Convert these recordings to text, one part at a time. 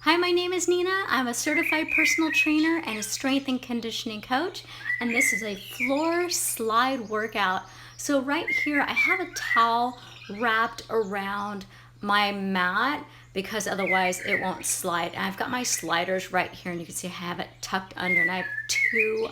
Hi, my name is Nina. I'm a certified personal trainer and a strength and conditioning coach, and this is a floor slide workout. So right here, I have a towel wrapped around my mat because otherwise it won't slide. And I've got my sliders right here, and you can see I have it tucked under, and I have two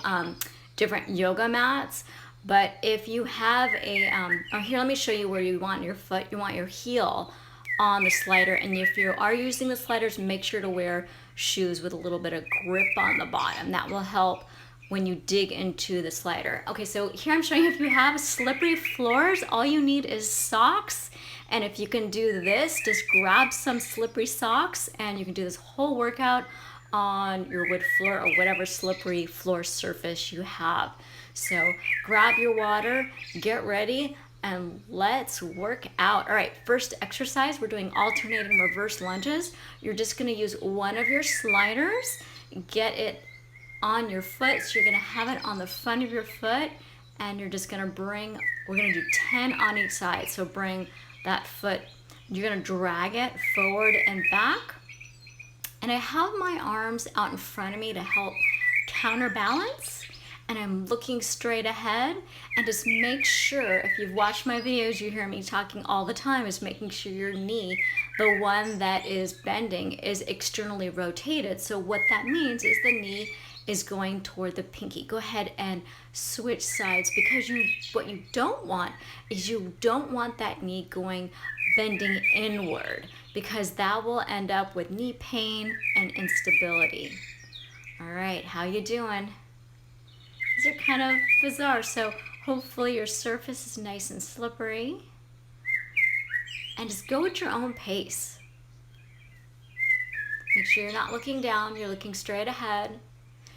different yoga mats. But if you have a, oh, here, let me show you where you want your foot. You want your heel on the slider, and if you are using the sliders, make sure to wear shoes with a little bit of grip on the bottom. That will help when you dig into the slider. Okay, so here I'm showing you if you have slippery floors, all you need is socks. And if you can do this, just grab some slippery socks and you can do this whole workout on your wood floor or whatever slippery floor surface you have. So grab your water, get ready, and let's work out. All right, first exercise, we're doing alternating reverse lunges. You're just gonna use one of your sliders, get it on your foot. So you're gonna have it on the front of your foot, and you're just gonna bring, we're gonna do 10 on each side. So bring that foot, you're gonna drag it forward and back. And I have my arms out in front of me to help counterbalance. And I'm looking straight ahead, and just make sure, if you've watched my videos, you hear me talking all the time, is making sure your knee, the one that is bending, is externally rotated. So what that means is the knee is going toward the pinky. Go ahead and switch sides, because what you don't want is you don't want that knee bending inward, because that will end up with knee pain and instability. All right, how you doing? These are kind of bizarre, so hopefully your surface is nice and slippery. And just go at your own pace. Make sure you're not looking down, you're looking straight ahead.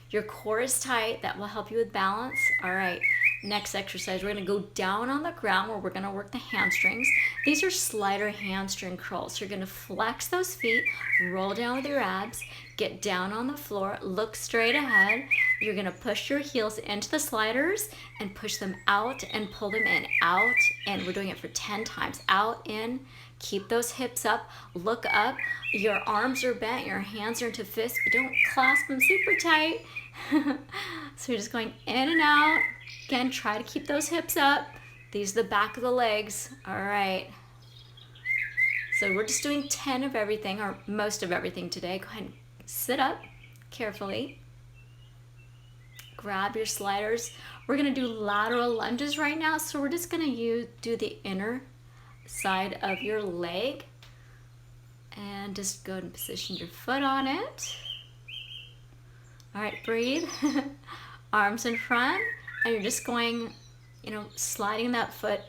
Your core is tight, that will help you with balance. All right, next exercise, we're gonna go down on the ground where we're gonna work the hamstrings. These are slider hamstring curls. So you're gonna flex those feet, roll down with your abs, get down on the floor, look straight ahead. You're gonna push your heels into the sliders and push them out and pull them in, out, and we're doing it for 10 times. Out, in, keep those hips up, look up. Your arms are bent, your hands are into fists, but don't clasp them super tight. So you're just going in and out. Again, try to keep those hips up. These are the back of the legs. All right. So we're just doing 10 of everything, or most of everything today. Go ahead and sit up carefully. Grab your sliders. We're gonna do lateral lunges right now. So we're just gonna do the inner side of your leg. And just go ahead and position your foot on it. All right, breathe. Arms in front, and you're just going, sliding that foot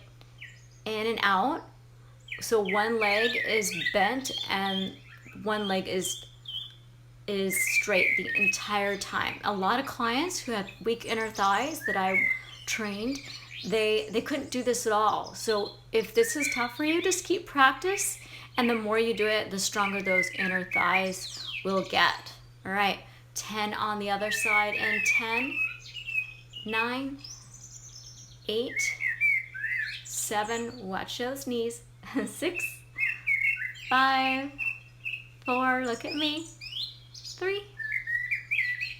in and out. So one leg is bent and one leg is straight the entire time. A lot of clients who have weak inner thighs that I trained, they couldn't do this at all. So if this is tough for you, just keep practice, and the more you do it, the stronger those inner thighs will get. All right, 10 on the other side, and 10, 9, 8, 7, watch those knees, 6, 5, 4, look at me, 3,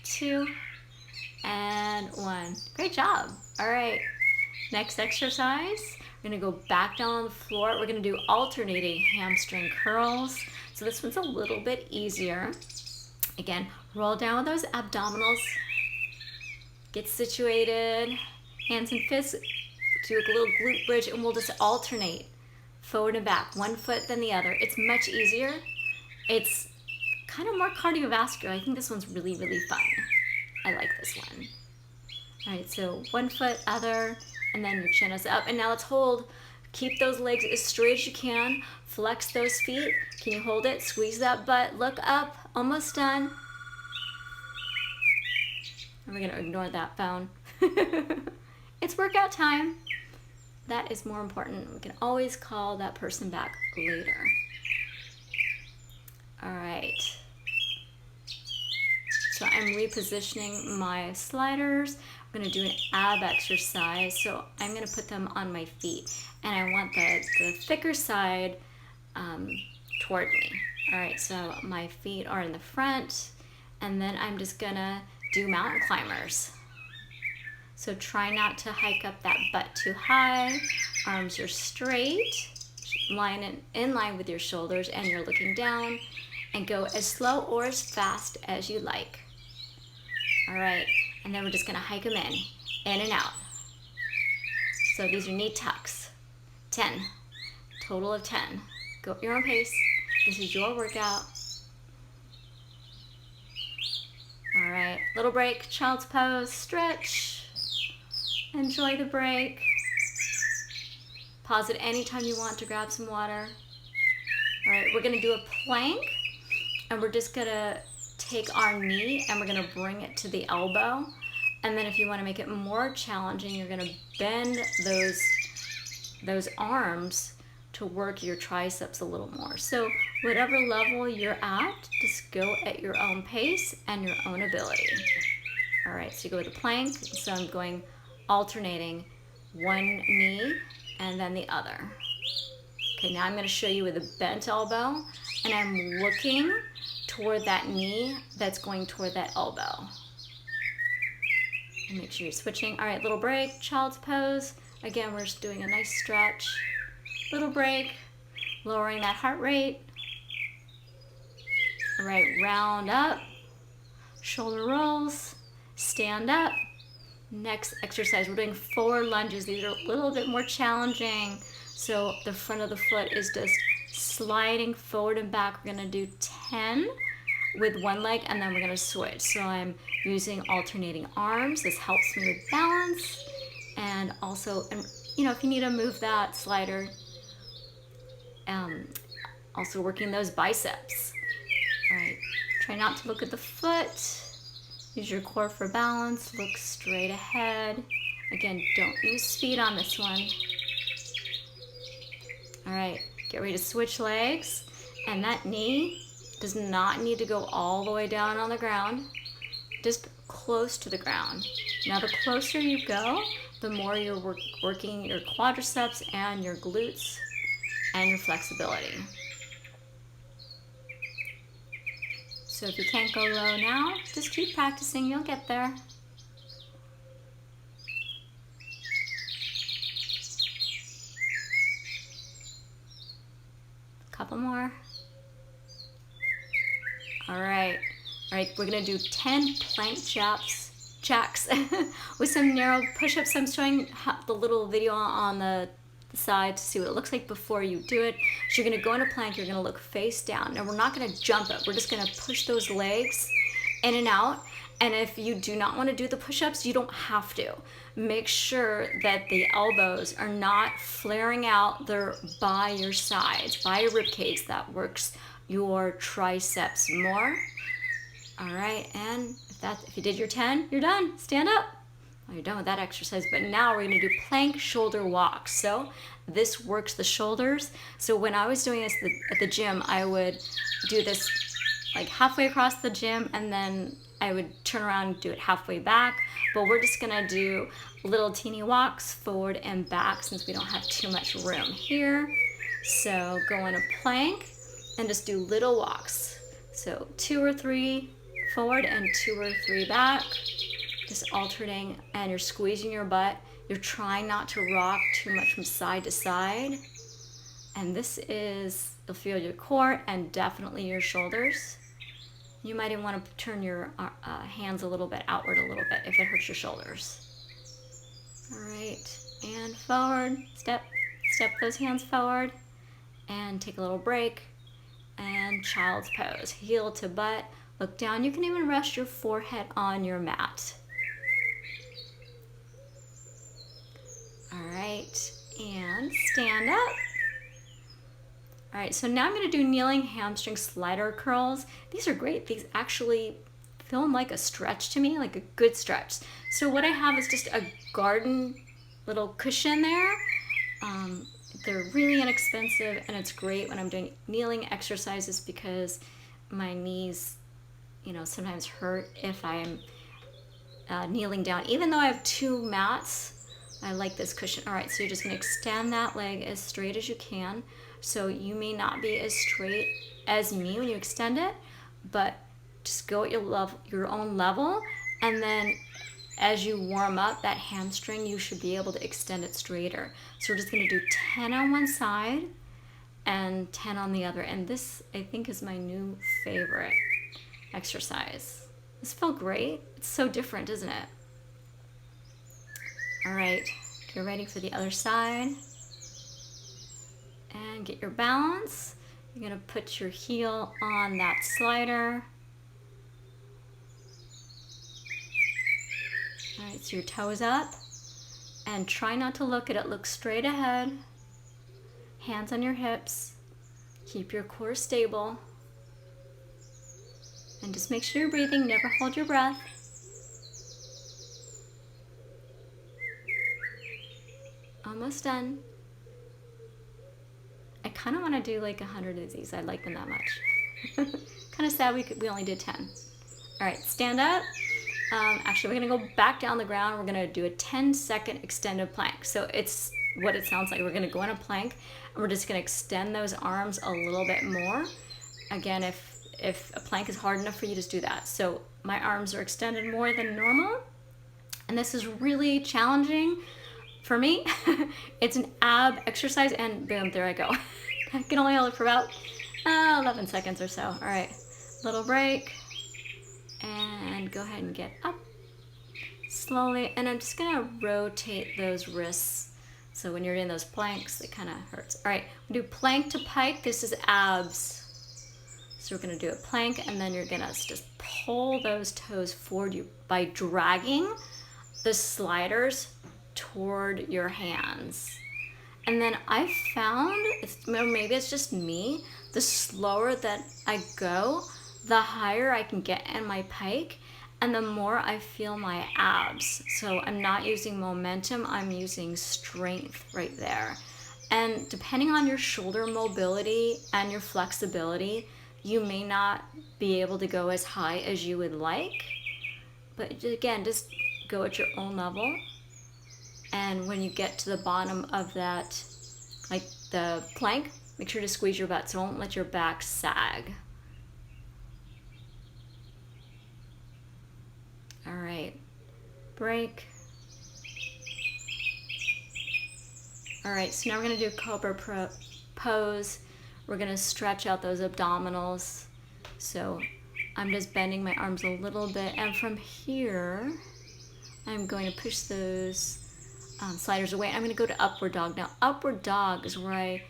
2, and 1. Great job. All right, next exercise, we're gonna go back down on the floor. We're gonna do alternating hamstring curls. So this one's a little bit easier. Again, roll down with those abdominals, get situated, hands and fists, do a little glute bridge, and we'll just alternate forward and back, one foot then the other. It's much easier. It's kind of more cardiovascular. I think this one's really, really fun. I like this one. All right, so one foot, other, and then your chin is up. And now let's hold. Keep those legs as straight as you can. Flex those feet. Can you hold it? Squeeze that butt. Look up. Almost done. And we're going to ignore that phone. It's workout time. That is more important. We can always call that person back later. All right. So I'm repositioning my sliders. I'm going to do an ab exercise. So I'm going to put them on my feet. And I want the thicker side toward me. All right, so my feet are in the front, and then I'm just gonna do mountain climbers. So try not to hike up that butt too high. Arms are straight, in line with your shoulders, and you're looking down, and go as slow or as fast as you like. All right, and then we're just gonna hike them in and out. So these are knee tucks. 10, total of 10. Go at your own pace. This is your workout. All right, little break, child's pose, stretch. Enjoy the break. Pause at any time you want to grab some water. All right, we're gonna do a plank, and we're just gonna take our knee and we're gonna bring it to the elbow. And then if you wanna make it more challenging, you're gonna bend those arms to work your triceps a little more. So whatever level you're at, just go at your own pace and your own ability. All right, so you go with the plank. So I'm going alternating one knee and then the other. Okay, now I'm gonna show you with a bent elbow, and I'm looking toward that knee that's going toward that elbow. And make sure you're switching. All right, little break, child's pose. Again, we're just doing a nice stretch. Little break, lowering that heart rate. All right, round up, shoulder rolls, stand up. Next exercise, we're doing forward lunges. These are a little bit more challenging. So the front of the foot is just sliding forward and back. We're gonna do 10 with one leg, and then we're gonna switch. So I'm using alternating arms. This helps me with balance. And also, you know, if you need to move that slider, also working those biceps. All right, try not to look at the foot. Use your core for balance. Look straight ahead. Again, don't use speed on this one. All right, get ready to switch legs. And that knee does not need to go all the way down on the ground, just close to the ground. Now, the closer you go, the more you're working your quadriceps and your glutes and your flexibility. So if you can't go low now, just keep practicing, you'll get there. Couple more. All right, we're gonna do 10 plank jacks with some narrow push-ups. I'm showing the little video on the side to see what it looks like before you do it. So you're gonna go in a plank, you're gonna look face down. Now we're not gonna jump it, we're just gonna push those legs in and out. And if you do not wanna do the push-ups, you don't have to. Make sure that the elbows are not flaring out. They're by your sides, by your rib cage. That works your triceps more. All right, and if you did your 10, you're done. Stand up. Well, you're done with that exercise, but now we're gonna do plank shoulder walks. So this works the shoulders. So when I was doing this at the gym, I would do this like halfway across the gym, and then I would turn around and do it halfway back. But we're just gonna do little teeny walks forward and back since we don't have too much room here. So go in a plank and just do little walks. So 2 or 3 forward and 2 or 3 back. Just alternating, and you're squeezing your butt. You're trying not to rock too much from side to side. And this is, you'll feel your core and definitely your shoulders. You might even want to turn your hands a little bit outward a little bit if it hurts your shoulders. All right, and forward, step those hands forward, and take a little break, and child's pose. Heel to butt, look down. You can even rest your forehead on your mat. All right, and stand up. All right, so now I'm gonna do kneeling hamstring slider curls. These are great. These actually feel like a stretch to me, like a good stretch. So what I have is just a garden little cushion there. They're really inexpensive, and it's great when I'm doing kneeling exercises because my knees, you know, sometimes hurt if I'm kneeling down. Even though I have 2 mats, I like this cushion. All right, so you're just gonna extend that leg as straight as you can. So you may not be as straight as me when you extend it, but just go at your own level, and then as you warm up that hamstring, you should be able to extend it straighter. So we're just gonna do 10 on one side and 10 on the other. And this, I think, is my new favorite exercise. This felt great. It's so different, isn't it? All right, get ready for the other side. And get your balance. You're gonna put your heel on that slider. All right, so your toes up, and try not to look at it. Look straight ahead. Hands on your hips. Keep your core stable. And just make sure you're breathing. Never hold your breath. Almost done. I kind of want to do like 100 of these. I like them that much. Kind of sad we only did 10. All right, stand up. Actually, we're gonna go back down the ground. We're gonna do a 10-second extended plank. So it's what it sounds like. We're gonna go in a plank, and we're just gonna extend those arms a little bit more. Again, if a plank is hard enough for you, just do that. So my arms are extended more than normal, and this is really challenging for me. It's an ab exercise, and boom, there I go. I can only hold it for about 11 seconds or so. All right, little break. And go ahead and get up slowly, and I'm just gonna rotate those wrists, so when you're in those planks it kind of hurts. All right, we do plank to pike. This is abs, so we're gonna do a plank, and then you're gonna just pull those toes forward by dragging the sliders toward your hands. And then I found, maybe it's just me, the slower that I go, the higher I can get in my pike, and the more I feel my abs. So I'm not using momentum, I'm using strength right there. And depending on your shoulder mobility and your flexibility, you may not be able to go as high as you would like. But again, just go at your own level. And when you get to the bottom of that, like the plank, make sure to squeeze your butt, so don't let your back sag. All right, break. All right, so now we're gonna do cobra pose. We're gonna stretch out those abdominals. So I'm just bending my arms a little bit, and from here, I'm going to push those sliders away. I'm gonna go to upward dog. Now, upward dog is where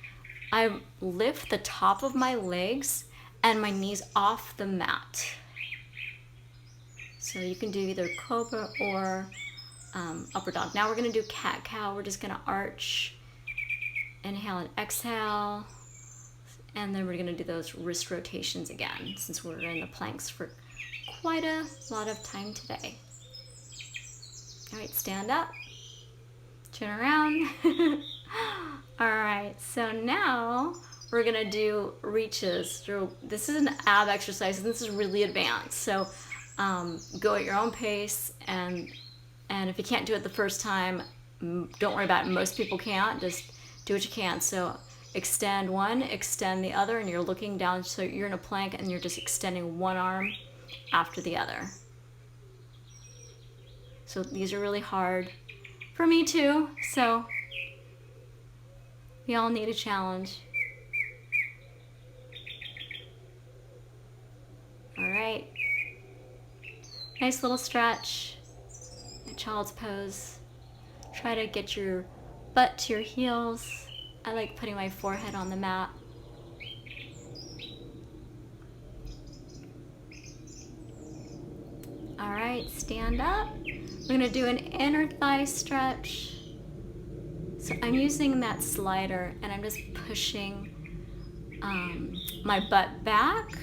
I lift the top of my legs and my knees off the mat. So you can do either cobra or upward dog. Now we're gonna do cat-cow. We're just gonna arch, inhale and exhale, and then we're gonna do those wrist rotations again, since we're in the planks for quite a lot of time today. All right, stand up, turn around. All right, so now we're gonna do reaches. So this is an ab exercise, and this is really advanced. So go at your own pace, and if you can't do it the first time, don't worry about it. Most people can't. Just do what you can. So extend one, extend the other, and you're looking down, so you're in a plank and you're just extending one arm after the other. So these are really hard for me too, so we all need a challenge. All right. Nice little stretch, a child's pose. Try to get your butt to your heels. I like putting my forehead on the mat. All right, stand up. We're gonna do an inner thigh stretch. So I'm using that slider, and I'm just pushing my butt back,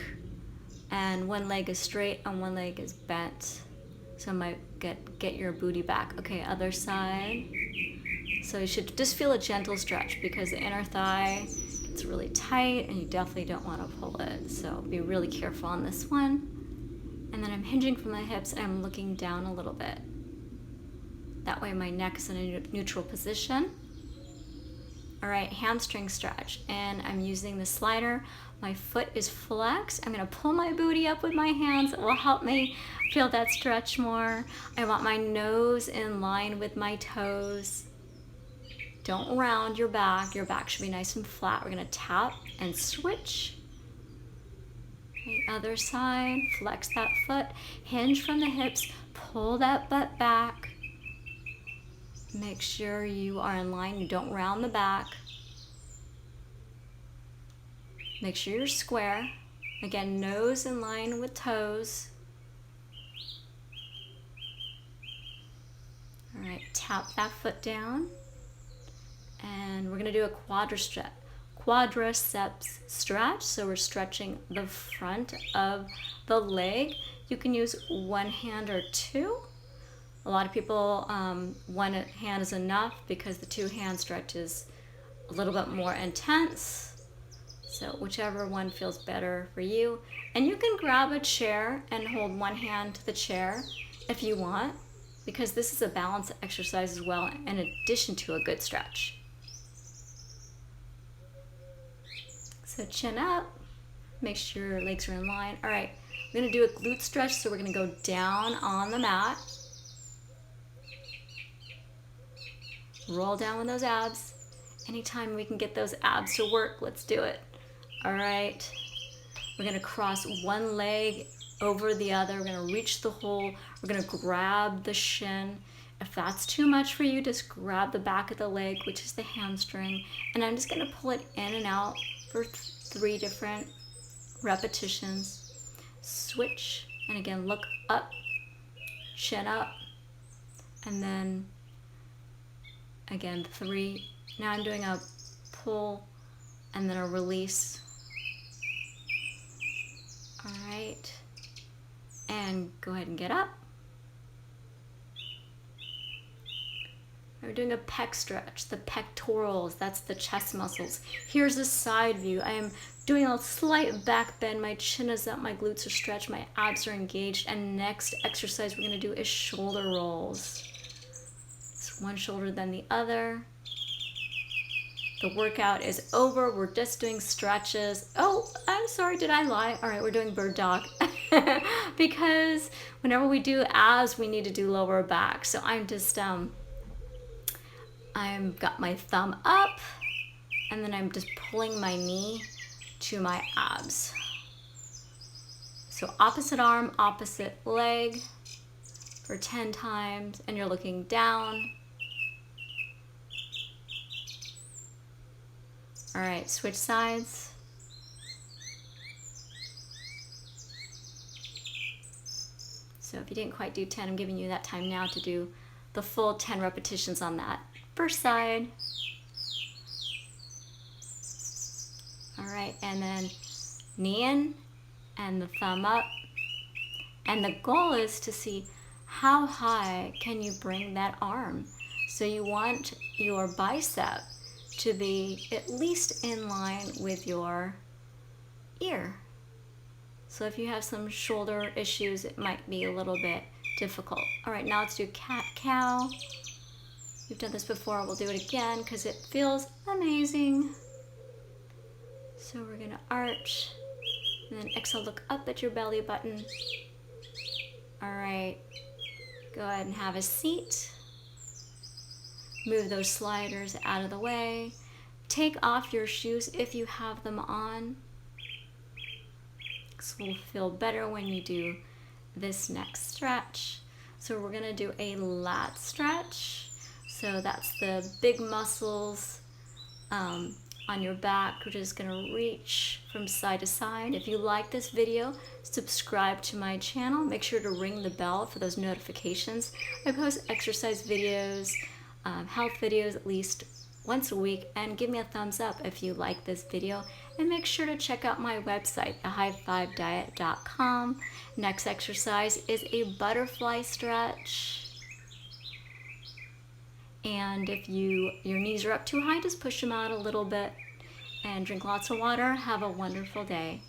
and one leg is straight and one leg is bent. So I might get your booty back. Okay, other side. So you should just feel a gentle stretch, because the inner thigh gets really tight and you definitely don't want to pull it. So be really careful on this one. And then I'm hinging from my hips and I'm looking down a little bit. That way my neck is in a neutral position. All right, hamstring stretch, and I'm using the slider. My foot is flexed. I'm gonna pull my booty up with my hands. It will help me feel that stretch more. I want my nose in line with my toes. Don't round your back. Your back should be nice and flat. We're gonna tap and switch. The other side, flex that foot, hinge from the hips, pull that butt back. Make sure you are in line, you don't round the back. Make sure you're square. Again, nose in line with toes. All right, tap that foot down. And we're gonna do a quadriceps stretch. So we're stretching the front of the leg. You can use one hand or two. A lot of people, one hand is enough because the two hand stretch is a little bit more intense. So whichever one feels better for you. And you can grab a chair and hold one hand to the chair if you want, because this is a balance exercise as well, in addition to a good stretch. So chin up, make sure your legs are in line. All right, we're gonna do a glute stretch, so we're gonna go down on the mat. Roll down with those abs. Anytime we can get those abs to work, let's do it. All right, we're gonna cross one leg over the other. We're gonna reach the hole. We're gonna grab the shin. If that's too much for you, just grab the back of the leg, which is the hamstring. And I'm just gonna pull it in and out for 3 different repetitions. Switch, and again, look up, chin up, and then again, 3. Now I'm doing a pull and then a release. All right, and go ahead and get up. We're doing a pec stretch, the pectorals, that's the chest muscles. Here's a side view. I am doing a slight back bend. My chin is up, my glutes are stretched, my abs are engaged. And next exercise we're gonna do is shoulder rolls. It's one shoulder then the other. The workout is over. We're just doing stretches. Oh, I'm sorry, did I lie? All right, we're doing bird dog. Because whenever we do abs, we need to do lower back. So I'm just, I've got my thumb up, and then I'm just pulling my knee to my abs. So opposite arm, opposite leg for 10 times, and you're looking down. All right, switch sides. So if you didn't quite do 10, I'm giving you that time now to do the full 10 repetitions on that. First side. All right, and then knee in and the thumb up. And the goal is to see how high can you bring that arm. So you want your bicep to be at least in line with your ear. So if you have some shoulder issues, it might be a little bit difficult. All right, now let's do cat-cow. We've done this before, we'll do it again because it feels amazing. So we're gonna arch, and then exhale, look up at your belly button. All right, go ahead and have a seat. Move those sliders out of the way. Take off your shoes if you have them on. This will feel better when you do this next stretch. So we're gonna do a lat stretch. So that's the big muscles on your back. We're just gonna reach from side to side. If you like this video, subscribe to my channel. Make sure to ring the bell for those notifications. I post exercise videos, health videos at least once a week, and give me a thumbs up if you like this video, and make sure to check out my website, thehighfivediet.com. Next exercise is a butterfly stretch, and if your knees are up too high, just push them out a little bit and drink lots of water. Have a wonderful day.